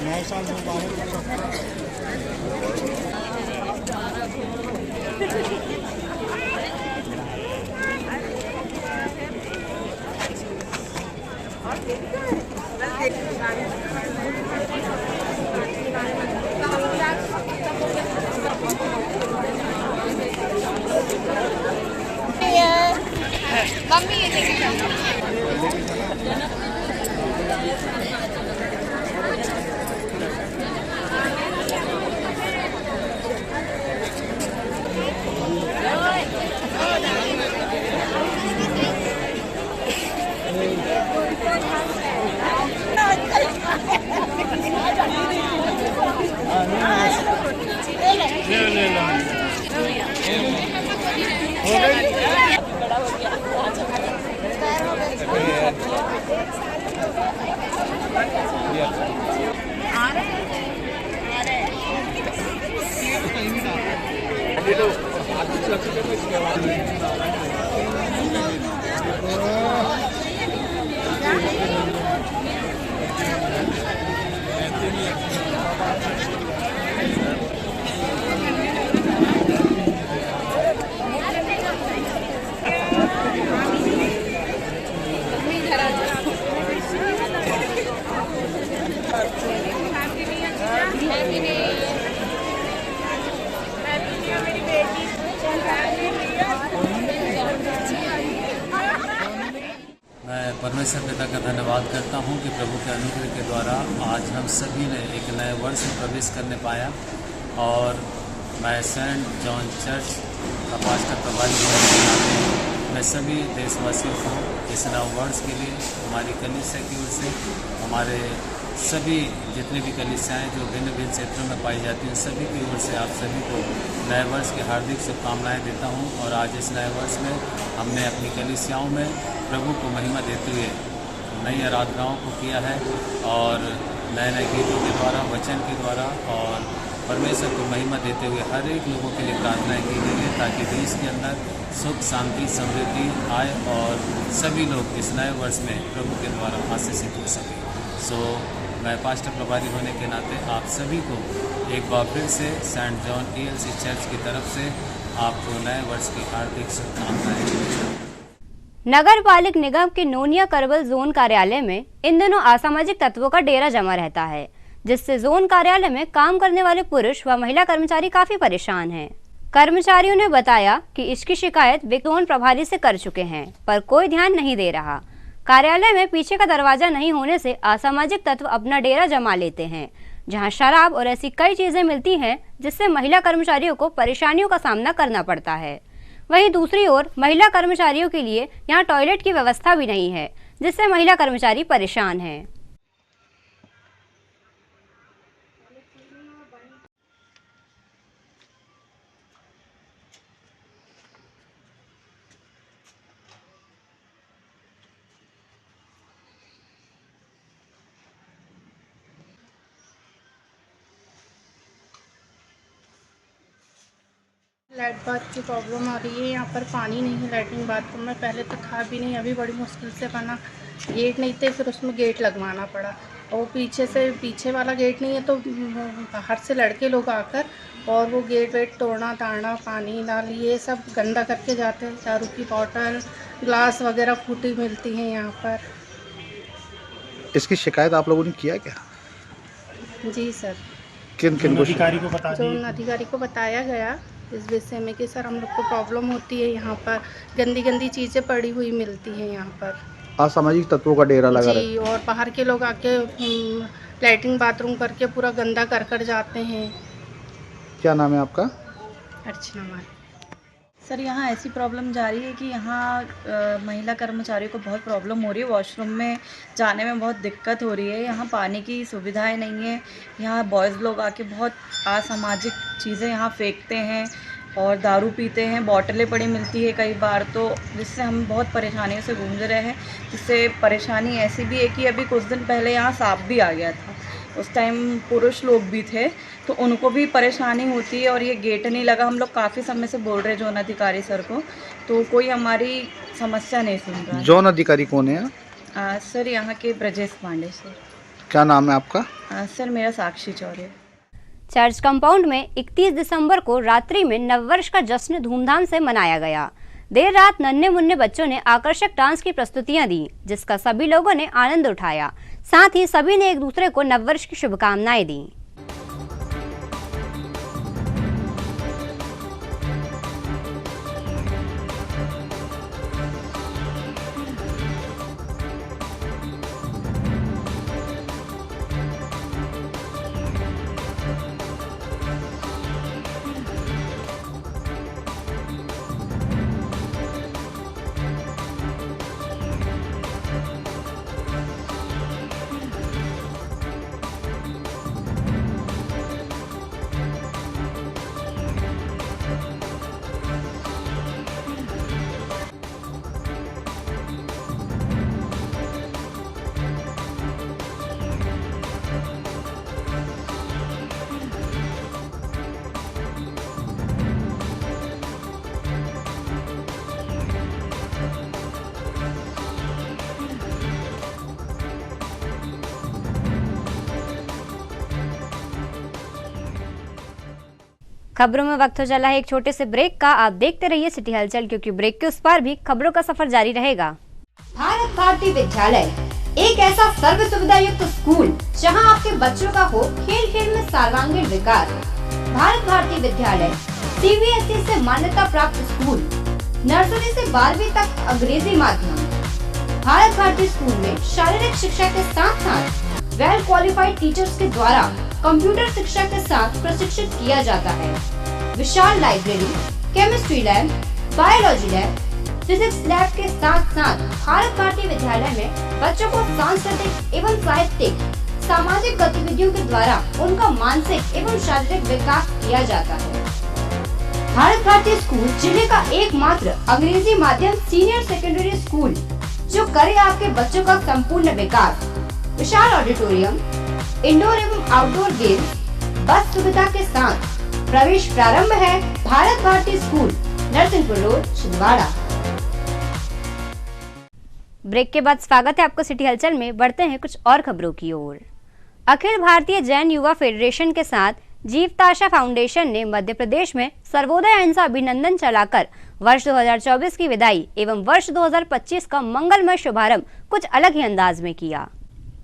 नए साल मुबारक। मम्मी ये देखिए मैं परमेश्वर पिता का धन्यवाद करता हूँ कि प्रभु के अनुग्रह के द्वारा आज हम सभी ने एक नए वर्ष में प्रवेश करने पाया। और मैं सेंट जॉन चर्च का पास्टर प्रभारी होने के नाते मैं सभी देशवासियों को इस नए वर्ष के लिए हमारी कलीसिया की ओर से, हमारे सभी जितने भी कलीसियाएँ जो भिन्न भिन्न क्षेत्रों में पाई जाती हैं, सभी की ओर से आप सभी को नए वर्ष की हार्दिक शुभकामनाएँ देता हूँ। और आज इस नए वर्ष में हमने अपनी कलीसियाओं में प्रभु को महिमा देते हुए नई आराधनाओं को किया है और नए नए गीतों के द्वारा, वचन के द्वारा और परमेश्वर को महिमा देते हुए हर एक लोगों के लिए प्रार्थनाएं की गई है ताकि देश के अंदर सुख, शांति, समृद्धि आए और सभी लोग इस नए वर्ष में प्रभु के द्वारा आशीषित हो सके। मैं पास्टर प्रभारी होने के नाते आप सभी को एक बार फिर से सेंट जॉन ELC चर्च की तरफ से आपको नए वर्ष की हार्दिक शुभकामनाएं। नगर पालिक निगम के नोनिया करबल जोन कार्यालय में इन दिनों असामाजिक तत्वों का डेरा जमा रहता है, जिससे जोन कार्यालय में काम करने वाले पुरुष व महिला कर्मचारी काफी परेशान हैं। कर्मचारियों ने बताया कि इसकी शिकायत वे जोन प्रभारी से कर चुके हैं, पर कोई ध्यान नहीं दे रहा। कार्यालय में पीछे का दरवाजा नहीं होने से असामाजिक तत्व अपना डेरा जमा लेते हैं, जहां शराब और ऐसी कई चीजें मिलती हैं, जिससे महिला कर्मचारियों को परेशानियों का सामना करना पड़ता है। वहीं दूसरी ओर महिला कर्मचारियों के लिए यहां टॉयलेट की व्यवस्था भी नहीं है, जिससे महिला कर्मचारी परेशान हैं। लाइट बात की प्रॉब्लम आ रही है। यहाँ पर पानी नहीं है लैट्रिन बाथरूम में, पहले तो था भी नहीं, अभी बड़ी मुश्किल से बना। गेट नहीं थे, फिर उसमें गेट लगवाना पड़ा और पीछे वाला गेट नहीं है तो बाहर से लड़के लोग आकर और वो गेट वेट तोड़ना ताड़ना, पानी नल ये सब गंदा करके जाते हैं। दारू की बॉटल, ग्लास वगैरह फूटी मिलती हैं यहाँ पर। इसकी शिकायत आप लोगों ने किया क्या? जी सर। किन अधिकारी को बता दिया? अधिकारी को बताया गया इस विषय में कि सर हम लोग को प्रॉब्लम होती है, यहाँ पर गंदी गंदी चीज़ें पड़ी हुई मिलती हैं यहाँ पर। असामाजिक तत्वों का डेरा लगा जी, और बाहर के लोग आके लैट्रिन बाथरूम करके पूरा गंदा कर जाते हैं। क्या नाम है आपका? अर्चना मान। सर यहाँ ऐसी प्रॉब्लम जा रही है कि यहाँ महिला कर्मचारियों को बहुत प्रॉब्लम हो रही है, वॉशरूम में जाने में बहुत दिक्कत हो रही है। यहाँ पानी की सुविधाएं नहीं है। यहाँ बॉयज़ लोग आके बहुत असामाजिक चीज़ें यहाँ फेंकते हैं और दारू पीते हैं, बॉटलें पड़ी मिलती है कई बार, तो जिससे हम बहुत परेशानियों से गूंज रहे हैं। जिससे परेशानी ऐसी भी है कि अभी कुछ दिन पहले यहाँ सांप भी आ गया था, उस टाइम पुरुष लोग भी थे तो उनको भी परेशानी होती है और ये गेट नहीं लगा। हम लोग काफ़ी समय से बोल रहे जोन अधिकारी सर को, तो कोई हमारी समस्या नहीं सुन रहा। जोन अधिकारी कौन है? सर यहाँ के ब्रजेश पांडे सर। क्या नाम है आपका? सर मेरा साक्षी चौरे। चर्च कंपाउंड में 31 दिसंबर को रात्रि में नववर्ष का जश्न धूमधाम से मनाया गया। देर रात नन्हे मुन्ने बच्चों ने आकर्षक डांस की प्रस्तुतियां दी, जिसका सभी लोगों ने आनंद उठाया। साथ ही सभी ने एक दूसरे को नववर्ष की शुभकामनाएं दी। खबरों में वक्त हो चला है एक छोटे से ब्रेक का। आप देखते रहिए सिटी हलचल, क्योंकि ब्रेक के उस पार भी खबरों का सफर जारी रहेगा। भारत भारती विद्यालय एक ऐसा सर्व सुविधा युक्त स्कूल जहां आपके बच्चों का हो खेल खेल में सर्वांगीण विकास। भारत भारती विद्यालय CBSE से मान्यता प्राप्त स्कूल, नर्सरी से 12वीं तक अंग्रेजी माध्यम। भारत भारती स्कूल में शारीरिक शिक्षा के साथ साथ वेल क्वालिफाइड टीचर्स के द्वारा कंप्यूटर शिक्षा के साथ प्रशिक्षित किया जाता है। विशाल library, chemistry lab, biology lab, physics lab के साथ साथ भारत भारती विद्यालय में बच्चों को सांस्कृतिक एवं साहित्यिक सामाजिक गतिविधियों के द्वारा उनका मानसिक एवं शारीरिक विकास किया जाता है। भारत भारती स्कूल जिले का एकमात्र अंग्रेजी माध्यम सीनियर सेकेंडरी स्कूल जो करे आपके बच्चों का संपूर्ण विकास। विशाल ऑडिटोरियम, इंडोर एवं आउटडोर गेम, बस सुविधा के साथ प्रवेश प्रारंभ है। Bharat Bharati school, Narsinghpur road, Chhindwara. Break के बाद स्वागत है आपको सिटी हलचल में। बढ़ते हैं कुछ और खबरों की ओर। अखिल भारतीय जैन युवा फेडरेशन के साथ जीवताशा फाउंडेशन ने मध्य प्रदेश में सर्वोदय अहिंसा अभिनंदन चलाकर वर्ष 2024 की विदाई एवं वर्ष 2025 का मंगलमय शुभारंभ कुछ अलग ही अंदाज में किया।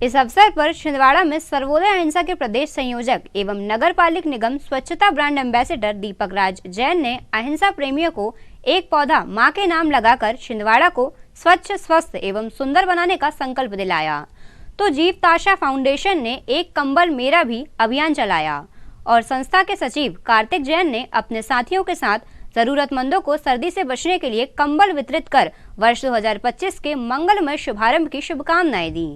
इस अवसर पर छिंदवाड़ा में सर्वोदय अहिंसा के प्रदेश संयोजक एवं नगर पालिक निगम स्वच्छता ब्रांड एम्बेसडर दीपक राज जैन ने अहिंसा प्रेमियों को एक पौधा मां के नाम लगाकर छिंदवाड़ा को स्वच्छ, स्वस्थ एवं सुंदर बनाने का संकल्प दिलाया। तो जीवताशा फाउंडेशन ने एक कंबल मेरा भी अभियान चलाया और संस्था के सचिव कार्तिक जैन ने अपने साथियों के साथ जरूरतमंदों को सर्दी से बचने के लिए कंबल वितरित कर वर्ष 2025 के मंगलमय शुभारंभ की शुभकामनाएं दी।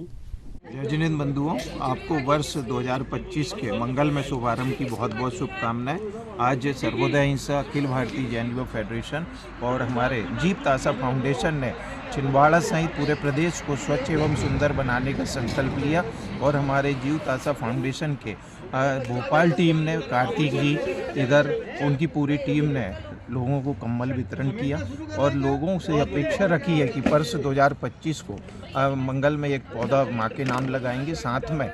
जय जिनेंद्र बंधुओं, आपको वर्ष 2025 के मंगलमय शुभारंभ की बहुत बहुत शुभकामनाएं। आज सर्वोदय अहिंसा अखिल भारतीय जैन युवा फेडरेशन और हमारे जीवताशा फाउंडेशन ने छिंदवाड़ा सहित पूरे प्रदेश को स्वच्छ एवं सुंदर बनाने का संकल्प लिया और हमारे जीवताशा फाउंडेशन के भोपाल टीम ने, कार्तिक जी इधर उनकी पूरी टीम ने लोगों को कंबल वितरण किया और लोगों से अपेक्षा रखी है कि वर्ष 2025 को मंगल में एक पौधा माँ के नाम लगाएंगे, साथ में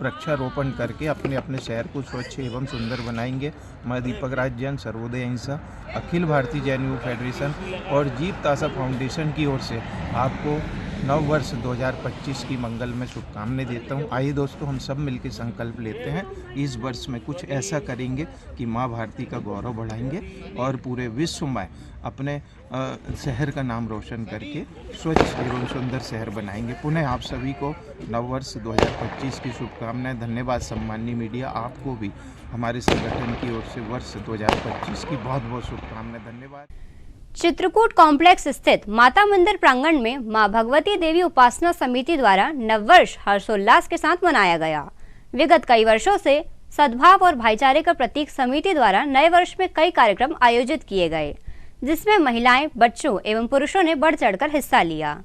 वृक्षारोपण करके अपने अपने शहर को स्वच्छ एवं सुंदर बनाएंगे। मैं दीपक राज जैन, सर्वोदय अहिंसा अखिल भारतीय जैन युवा फेडरेशन और जीवताशा फाउंडेशन की ओर से आपको नव वर्ष 2025 की मंगल में शुभकामनाएं देता हूं। आइए दोस्तों, हम सब मिलकर संकल्प लेते हैं, इस वर्ष में कुछ ऐसा करेंगे कि माँ भारती का गौरव बढ़ाएंगे और पूरे विश्व में अपने शहर का नाम रोशन करके स्वच्छ एवं सुंदर शहर बनाएंगे। पुनः आप सभी को नव वर्ष 2025 की शुभकामनाएं। धन्यवाद सम्माननीय मीडिया, आपको भी हमारे संगठन की ओर से वर्ष 2025 की बहुत बहुत शुभकामनाएं। धन्यवाद। चित्रकूट कॉम्प्लेक्स स्थित माता मंदिर प्रांगण में मां भगवती देवी उपासना समिति द्वारा नववर्ष हर्षोल्लास के साथ मनाया गया। विगत कई वर्षों से सद्भाव और भाईचारे का प्रतीक समिति द्वारा नए वर्ष में कई कार्यक्रम आयोजित किए गए, जिसमें महिलाएं, बच्चों एवं पुरुषों ने बढ़ चढ़कर हिस्सा लिया।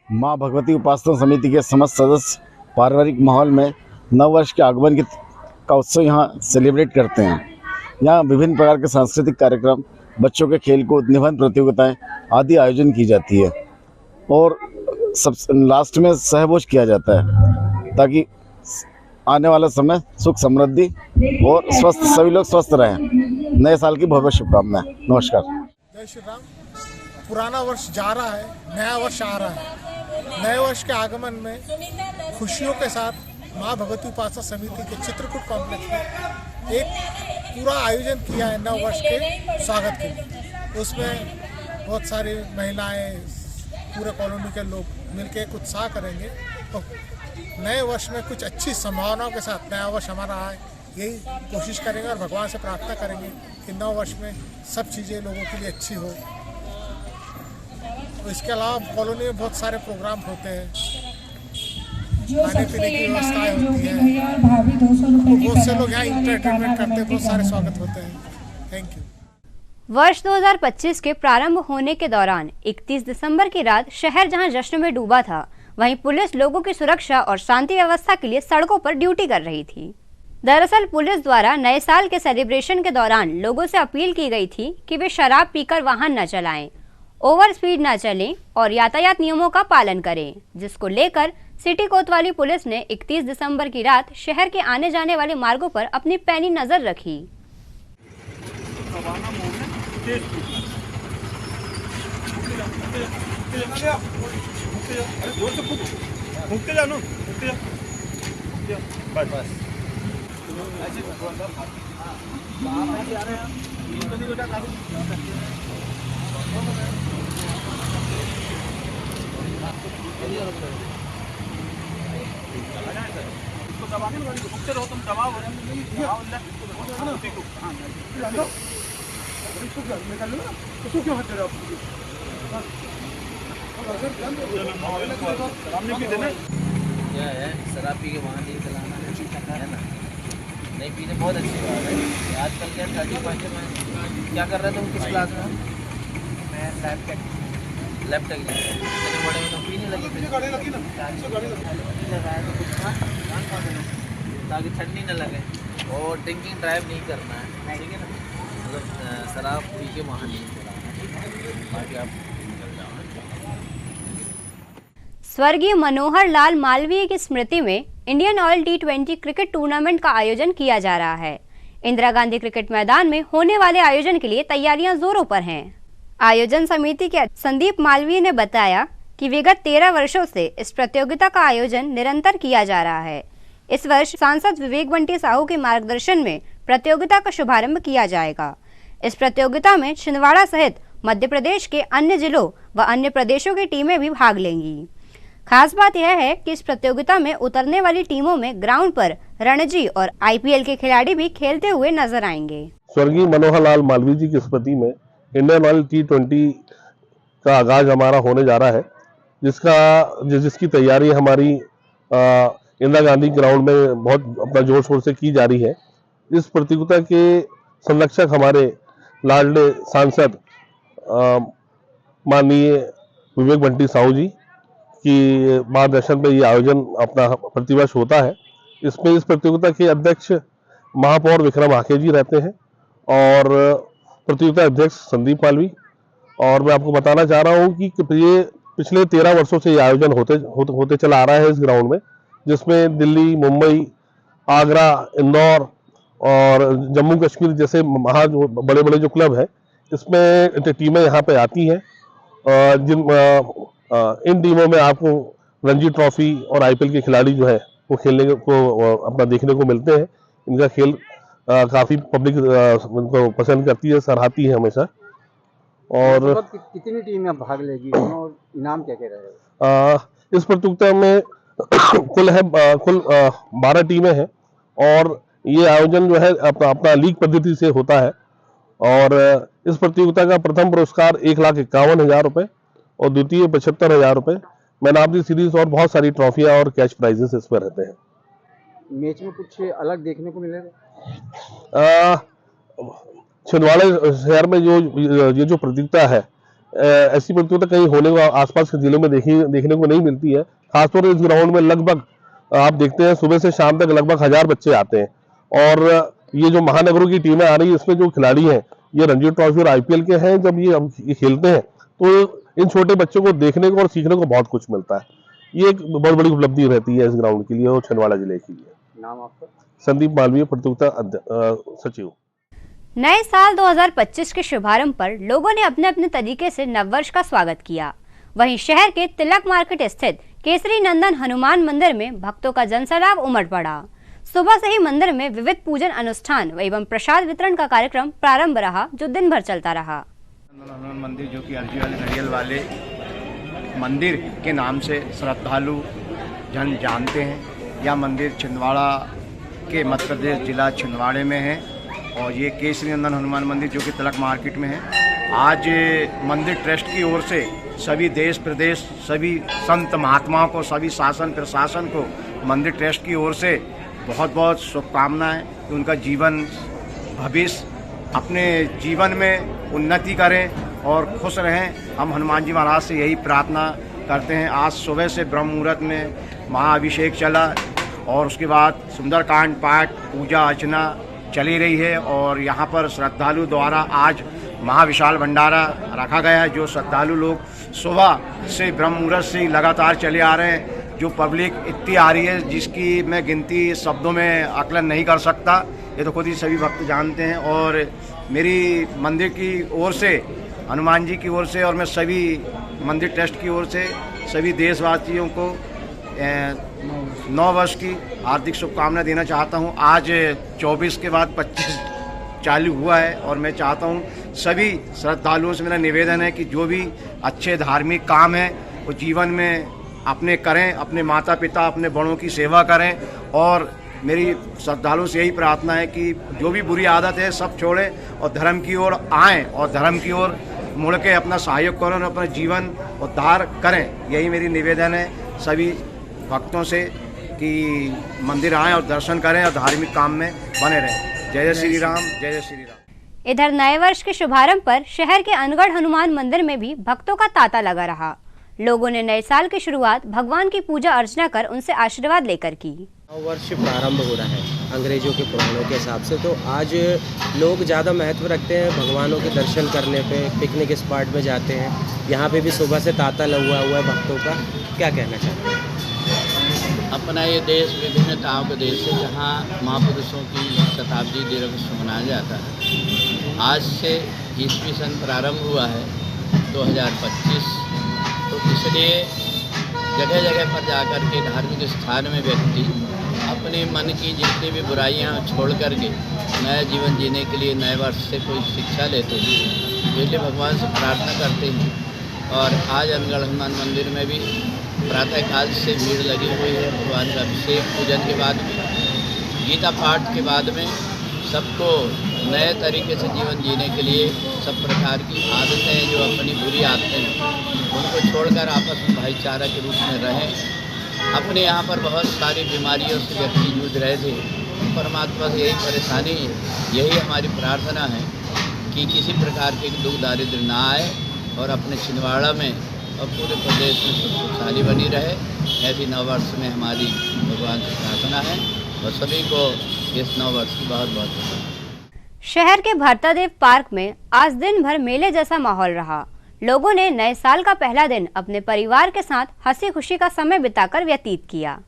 मां भगवती उपासना समिति के समस्त सदस्य पारिवारिक माहौल में नववर्ष के आगमन का उत्सव यहाँ सेलिब्रेट करते हैं। यहाँ विभिन्न प्रकार के सांस्कृतिक कार्यक्रम, बच्चों के खेलकूद, निबंध प्रतियोगिताएं आदि आयोजन की जाती है और सब लास्ट में सहभोज किया जाता है ताकि आने वाला समय सुख समृद्धि और स्वस्थ, सभी लोग स्वस्थ रहें। नए साल की बहुत बहुत शुभकामनाएं। नमस्कार। जय श्री राम। पुराना वर्ष जा रहा है, नया वर्ष आ रहा है। नए वर्ष के आगमन में खुशियों के साथ माँ भगवती उपासना समिति के चित्रकूट कॉम्प्लेक्स में एक पूरा आयोजन किया है नव वर्ष के स्वागत के लिए। उसमें बहुत सारी महिलाएं, पूरे कॉलोनी के लोग मिलकर एक उत्साह करेंगे तो नए वर्ष में कुछ अच्छी संभावनाओं के साथ नया वर्ष हमारा आए, यही कोशिश करेंगे और भगवान से प्रार्थना करेंगे कि नव वर्ष में सब चीज़ें लोगों के लिए अच्छी हो। तो इसके अलावा कॉलोनी में बहुत सारे प्रोग्राम होते हैं, खाने पीने की व्यवस्थाएं होती है, बहुत से लोग यहाँ इंटरटेनमेंट करते हैं, बहुत सारे स्वागत होते हैं। Thank you. वर्ष 2025 के प्रारंभ होने के दौरान 31 दिसंबर की रात शहर जहां जश्न में डूबा था, वहीं पुलिस लोगों की सुरक्षा और शांति व्यवस्था के लिए सड़कों पर ड्यूटी कर रही थी। दरअसल पुलिस द्वारा नए साल के सेलिब्रेशन के दौरान लोगों से अपील की गई थी कि वे शराब पीकर वाहन न चलाएं, ओवर स्पीड न चलें और यातायात नियमों का पालन करें, जिसको लेकर सिटी कोतवाली पुलिस ने 31 दिसंबर की रात शहर के आने जाने वाले मार्गों पर अपनी पैनी नजर रखी। क्या है, शराब पी के वहाँ नहीं चलाना है ना, नहीं पीने बहुत अच्छी बात है। आजकल क्या 30 में क्या कर रहे तुम, किस क्लास में? मैं लैपटॉप इतने बड़े में तो पीने लगे लगाया तो कुछ ताकि ठंडी न लगे और ड्रिंकिंग ड्राइव नहीं करना है, ठीक है ना। मतलब शराब पी के वहाँ नहीं चलाना, बाकी आप स्वर्गीय मनोहर लाल मालवीय की स्मृति में Indian oil T20 cricket tournament का आयोजन किया जा रहा है। इंदिरा गांधी क्रिकेट मैदान में होने वाले आयोजन के लिए तैयारियां जोरों पर हैं। आयोजन समिति के संदीप मालवीय ने बताया कि विगत 13 वर्षों से इस प्रतियोगिता का आयोजन निरंतर किया जा रहा है। इस वर्ष सांसद विवेक बंटी साहू के मार्गदर्शन में प्रतियोगिता का शुभारंभ किया जाएगा। इस प्रतियोगिता में छिंदवाड़ा सहित मध्य प्रदेश के अन्य जिलों व अन्य प्रदेशों की टीमें भी भाग लेंगी। खास बात यह है कि इस प्रतियोगिता में उतरने वाली टीमों में ग्राउंड पर रणजी और IPL के खिलाड़ी भी खेलते हुए नजर आएंगे। स्वर्गीय मनोहर लाल मालवीय जी की स्मृति में इंडियन ऑयल T20 का आगाज हमारा होने जा रहा है, जिसकी तैयारी हमारी इंदिरा गांधी ग्राउंड में बहुत अपना जोर शोर से की जा रही है। इस प्रतियोगिता के संरक्षक हमारे लाडले सांसद माननीय विवेक बंटी साहू जी की मार्गदर्शन में ये आयोजन अपना प्रतिवर्ष होता है। इसमें इस प्रतियोगिता के अध्यक्ष महापौर विक्रम आखे जी रहते हैं और प्रतियोगिता अध्यक्ष संदीप मालवीय। और मैं आपको बताना चाह रहा हूँ कि ये पिछले 13 वर्षों से ये आयोजन होते चला आ रहा है इस ग्राउंड में, जिसमें दिल्ली, मुंबई, आगरा, इंदौर और जम्मू कश्मीर जैसे बड़े बड़े जो क्लब है, इसमें टीमें यहाँ पे आती हैं। इन टीमों में आपको रणजी ट्रॉफी और IPL के खिलाड़ी जो है वो खेलने को अपना देखने को मिलते हैं। इनका खेल काफी पब्लिक उनको पसंद करती है, सराहती है हमेशा। और कितनी टीमें भाग लेगी और इनाम क्या कह रहे हैं? इस प्रतियोगिता में कुल 12 टीमें हैं और ये आयोजन जो है अपना लीग पद्धति से होता है। और इस प्रतियोगिता का प्रथम पुरस्कार 1,51,000 रुपए और द्वितीय 75,000 रुपए, मैन ऑफ द सीरीज और बहुत सारी ट्रॉफियां और कैश प्राइजेस इसमें रहते हैं। मैच में कुछ अलग देखने को मिलेगा? छिंदवाड़ा शहर में ये जो प्रतियोगिता है, ऐसी प्रतियोगिता कहीं होने को आसपास के जिलों में देखने को नहीं मिलती है। खासतौर इस ग्राउंड में लगभग आप देखते हैं सुबह से शाम तक लगभग 1000 बच्चे आते हैं। और ये जो महानगरों की टीमें आ रही है, इसमें जो खिलाड़ी हैं ये रणजी ट्रॉफी और IPL के हैं। जब ये खेलते हैं तो इन छोटे बच्चों को देखने को और सीखने को बहुत कुछ मिलता है। ये एक बहुत बड़ी उपलब्धि रहती है इस ग्राउंड के लिए और छिंदवाड़ा जिले के लिए। नाम आपका? संदीप मालवीय, प्रतियोगिता सचिव। नए साल 2025 के शुभारंभ पर लोगों ने अपने अपने तरीके से नववर्ष का स्वागत किया। वहीं शहर के तिलक मार्केट स्थित केसरी नंदन हनुमान मंदिर में भक्तों का जनसैलाब उमड़ पड़ा। सुबह से ही मंदिर में विविध पूजन अनुष्ठान एवं प्रसाद वितरण का कार्यक्रम प्रारंभ रहा, जो दिन भर चलता रहा। हनुमान मंदिर जो कि अर्जी वाले घड़ियल वाले मंदिर के नाम से श्रद्धालु जन जानते हैं। यह मंदिर छिंदवाड़ा के मध्य प्रदेश जिला छिंदवाड़े में है और ये केसरी नंदन हनुमान मंदिर जो कि तिलक मार्केट में है। आज मंदिर ट्रस्ट की ओर से सभी देश प्रदेश, सभी संत महात्माओं को, सभी शासन प्रशासन को मंदिर ट्रस्ट की ओर से बहुत बहुत शुभकामनाएं कि उनका जीवन भविष्य अपने जीवन में उन्नति करें और खुश रहें। हम हनुमान जी महाराज से यही प्रार्थना करते हैं। आज सुबह से ब्रह्म मुहूर्त में महाअभिषेक चला और उसके बाद सुंदरकांड पाठ, पूजा अर्चना चली रही है और यहाँ पर श्रद्धालु द्वारा आज महाविशाल भंडारा रखा गया है, जो श्रद्धालु लोग सुबह से ब्रह्म मुहूर्त से लगातार चले आ रहे हैं। जो पब्लिक इतनी आ रही है जिसकी मैं गिनती शब्दों में आकलन नहीं कर सकता, ये तो खुद ही सभी भक्त जानते हैं। और मेरी मंदिर की ओर से, हनुमान जी की ओर से और मैं सभी मंदिर ट्रस्ट की ओर से सभी देशवासियों को 9 वर्ष की हार्दिक शुभकामनाएं देना चाहता हूं। आज 24 के बाद 25 चालू हुआ है और मैं चाहता हूं सभी श्रद्धालुओं से मेरा निवेदन है कि जो भी अच्छे धार्मिक काम हैं वो जीवन में अपने करें, अपने माता पिता, अपने बड़ों की सेवा करें। और मेरी श्रद्धालुओं से यही प्रार्थना है कि जो भी बुरी आदत है सब छोड़ें और धर्म की ओर आएँ और धर्म की ओर मुड़ के अपना सहयोग करें और अपना जीवन उद्धार करें। यही मेरी निवेदन है सभी भक्तों से कि मंदिर आएँ और दर्शन करें और धार्मिक काम में बने रहें। जय जय श्री राम, जय जय श्री राम। इधर नए वर्ष के शुभारंभ पर शहर के अनगढ़ हनुमान मंदिर में भी भक्तों का तांता लगा रहा। लोगों ने नए साल की शुरुआत भगवान की पूजा अर्चना कर उनसे आशीर्वाद लेकर की। नव वर्ष प्रारंभ हो रहा है अंग्रेजों के पुराणों के हिसाब से, तो आज लोग ज़्यादा महत्व रखते हैं भगवानों के दर्शन करने पे, पिकनिक स्पॉट में जाते हैं। यहाँ पे भी सुबह से तांता लगा हुआ है भक्तों का, क्या कहना चाहते हैं? अपना ये देश विभिन्नताओं का देश है जहाँ महापुरुषों की शताब्दी दिवस मनाया जाता है। आज से ईस्वी सन प्रारंभ हुआ है 2025, तो इसलिए जगह जगह पर जाकर के धार्मिक स्थान में व्यक्ति अपने मन की जितनी भी बुराइयां छोड़ कर के नया जीवन जीने के लिए नए वर्ष से कोई शिक्षा लेते हैं, इसलिए भगवान से प्रार्थना करते हैं। और आज अनगढ़ हनुमान मंदिर में भी प्रातःकाल से भीड़ लगी हुई है। भगवान का अभिषेक पूजन के बाद में, गीता पाठ के बाद में सबको नए तरीके से जीवन जीने के लिए सब प्रकार की आदतें, जो अपनी बुरी आदतें हैं उनको छोड़कर आपस में भाईचारा के रूप में रहें। अपने यहाँ पर बहुत सारी बीमारियों से व्यक्ति जूझ रहे थे, परमात्मा से यही परेशानी है, यही हमारी प्रार्थना है कि किसी प्रकार के दुख दारिद्र्य ना आए और अपने छिंदवाड़ा में और पूरे प्रदेश में खुशहाली बनी रहे। ऐसी नव वर्ष में हमारी भगवान से प्रार्थना है और सभी को इस नव वर्ष की बहुत बहुत बधाई। शहर के भरतादेव पार्क में आज दिन भर मेले जैसा माहौल रहा। लोगों ने नए साल का पहला दिन अपने परिवार के साथ हंसी खुशी का समय बिताकर व्यतीत किया।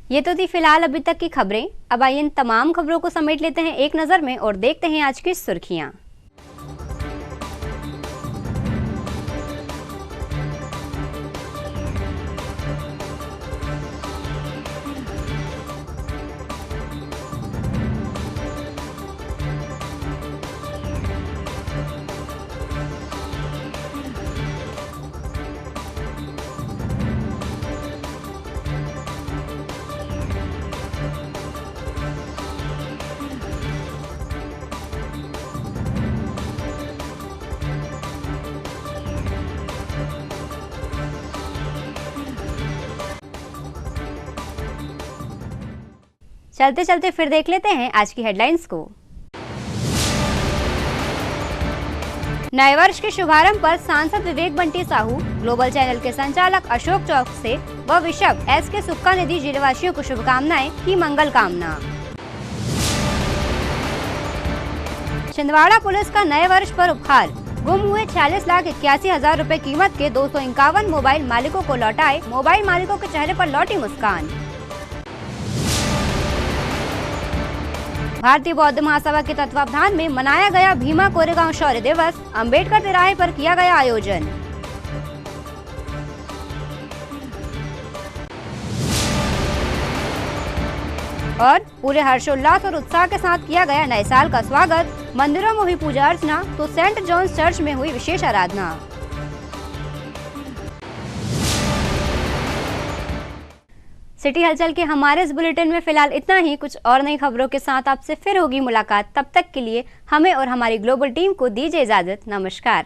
ये तो थी फिलहाल अभी तक की खबरें। अब आइए इन तमाम खबरों को समेट लेते हैं एक नज़र में और देखते हैं आज की सुर्खियां। चलते चलते फिर देख लेते हैं आज की हेडलाइंस को। नए वर्ष के शुभारंभ पर सांसद विवेक बंटी साहू, ग्लोबल चैनल के संचालक अशोक चौक से व विशप एस.के. सुक्का ने दी जिलेवासियों को शुभकामनाएं, की मंगल कामना। छिंदवाड़ा पुलिस का नए वर्ष पर उपहार, गुम हुए 46,81,000 रुपए कीमत के 251 मोबाइल मालिकों को लौटाए। मोबाइल मालिकों के चेहरे पर लौटी मुस्कान। भारतीय बौद्ध महासभा के तत्वावधान में मनाया गया भीमा कोरेगांव शौर्य दिवस। अंबेडकर तिराहे पर किया गया आयोजन। और पूरे हर्षोल्लास और उत्साह के साथ किया गया नए साल का स्वागत। मंदिरों में हुई पूजा अर्चना तो सेंट जॉन्स चर्च में हुई विशेष आराधना। सिटी हलचल के हमारे इस बुलेटिन में फिलहाल इतना ही। कुछ और नई खबरों के साथ आपसे फिर होगी मुलाकात। तब तक के लिए हमें और हमारी ग्लोबल टीम को दीजिए इजाजत। नमस्कार।